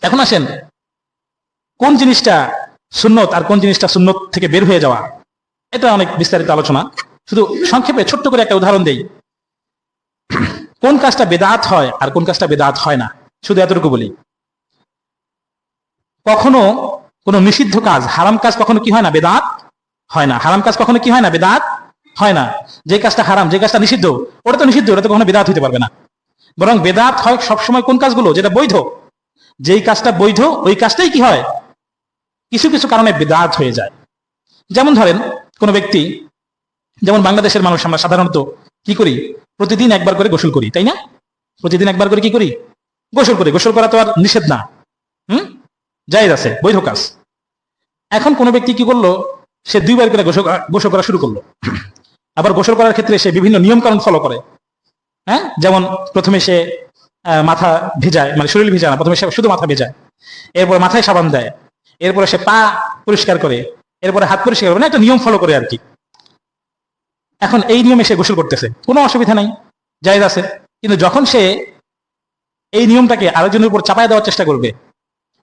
এখন আসেন, কোন জিনিসটা সুন্নত আর কোন জিনিসটা সুন্নত থেকে বের হয়ে যাওয়া, এটা অনেক বিস্তারিত আলোচনা। শুধু সংক্ষেপে ছোট্ট করে একটা উদাহরণ দেই। কোন কাজটা বেদাত হয় আর কোন কাজটা বেদাত হয় না, শুধু এতটুকু বলি। কখনো কোনো নিষিদ্ধ কাজ, হারাম কাজ কখনো কি হয় না, বেদাত হয় না। হারাম কাজ কখনো কি হয় না, বেদাত হয় না। যে কাজটা হারাম, যে কাজটা নিষিদ্ধ, ওটা তো নিষিদ্ধ, ওটা তো কখনো বেদাত হইতে পারবে না। বরং বেদাত হয় সবসময় কোন কাজগুলো, যেটা বৈধ। যেই কাজটা বৈধ ওই কাজটাই কি হয়, কিছু কিছু কারণে বেদাত হয়ে যায়। যেমন ধরেন, কোনো ব্যক্তি, যেমন বাংলাদেশের মানুষ আমরা সাধারণত কি করি, প্রতিদিন একবার করে গোসল করি, তাই না? প্রতিদিন একবার করে কি করি, গোসল করি। গোসল করা তো আর নিষেধ না, জায়েজ আছে, বৈধ কাজ। এখন কোনো ব্যক্তি কি করলো, সে 2 বার করে গোসল করা শুরু করলো। আবার গোসল করার ক্ষেত্রে সে বিভিন্ন নিয়ম কানুন ফলো করে। হ্যাঁ, যেমন প্রথমে সে মাথা ভেজায়, মানে শরীর ভেজায় না, প্রথমে সে শুধু মাথা ভেজায়, এরপর মাথায় সাবান দেয়, এরপরে সে পা পরিষ্কার করে, এরপরে হাত পরিষ্কার করে, একটা নিয়ম ফলো করে আর কি। এখন এই নিয়মে সে গোসল করতেছে, কোনো অসুবিধা নাই, জায়েজ আছে। কিন্তু যখন সে এই নিয়মটাকে আরেকজনের উপর চাপায় দেওয়ার চেষ্টা করবে,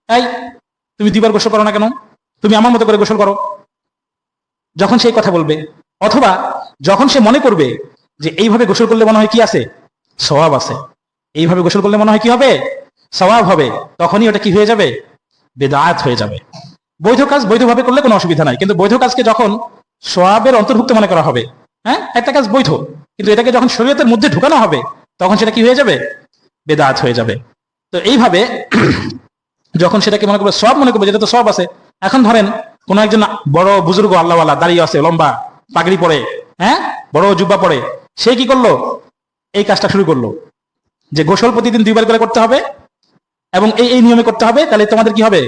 এই তুমি 2 বার গোসল করো না কেন, তুমি আমার মতো করে গোসল করো, যখন সেই কথা বলবে, অথবা যখন সে মনে করবে যে এইভাবে গোসল করলে মনে হয় কি আছে, সওয়াব আছে, এইভাবে গোসল করলে মনে হয় কি হবে, সওয়াব হবে, তখনই ওটা কি হয়ে যাবে, বেদাত হয়ে যাবে। বৈধ কাজ বৈধভাবে করলে কোনো অসুবিধা নাই, কিন্তু বৈধ কাজকে যখন সওয়াবের অন্তর্ভুক্ত মনে করা হবে, হ্যাঁ, একটা কাজ বৈধ, কিন্তু এটাকে যখন শরীয়তের মধ্যে ঢুকানো হবে, তখন সেটা কি হয়ে যাবে, বেদাত হয়ে যাবে। তো এইভাবে যখন সেটাকে মনে করবে সওয়াব, মনে করবে যেটা তো সওয়াব আছে। এখন ধরেন কোন একজন বড় বুজুর্গ আল্লাহওয়ালা দাঁড়িয়ে আছে, লম্বা পাগড়ি পরে, হ্যাঁ, বড় জুব্বা পরে, সে কি করলো, এই কাজটা শুরু করলো যে গোসল প্রতিদিন 2 বার করে করতে হবে এবং এই এই নিয়মে করতে হবে, তাহলে তোমাদের কি হবে,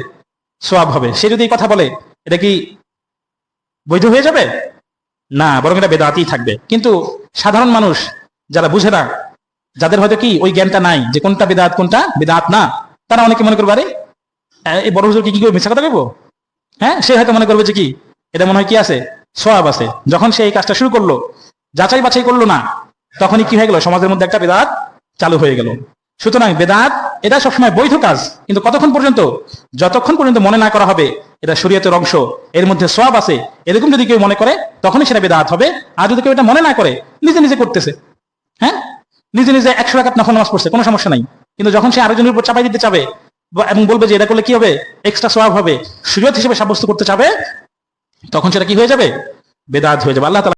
সওয়াব হবে। সে যদি এই কথা বলে, এটা কি বৈধ হয়ে যাবে? না, বরং এটা বেদাতই থাকবে। কিন্তু সাধারণ মানুষ যারা বুঝে না, যাদের হয়তো কি ওই জ্ঞানটা নাই যে কোনটা বেদাত কোনটা বেদাত না, তারা অনেকে মনে করবে, আরে এই বড় হুজুর কি করে মিথ্যা কথা বলবো, হ্যাঁ, সে হয়তো মনে করবে যে কি এটা মনে হয় কি আছে, সওয়াব আছে। যখন সে এই কাজটা শুরু করলো, যাচাই বাছাই করলো না, তখনই কি হয়ে গেল, সমাজের মধ্যে একটা বেদাত চালু হয়ে গেল। সুতরাং বেদাত এটা সবসময় বৈধ কাজ, কিন্তু কতক্ষণ পর্যন্ত, যতক্ষণ পর্যন্ত মনে না করা হবে এটা শরীয়তের অংশ, এর মধ্যে সওয়াব আছে, এরকম যদি কেউ মনে করে, তখনই সেটা বেদাত হবে। আর যদি কেউ এটা মনে না করে, নিজে নিজে করতেছে, হ্যাঁ, নিজে নিজে 100 রাকাত নফল নামাজ পড়ছে, কোনো সমস্যা নাই, কিন্তু যখন সে আরেকজনের উপর চাপাই দিতে চাবে এবং বলবে যে এটা করলে কি হবে, এক্সট্রা সওয়াব হবে, শরীয়ত হিসেবে সাব্যস্ত করতে চাবে, তখন সেটা কি হয়ে যাবে, বেদাত হয়ে যাবে। আল্লাহ তাআলা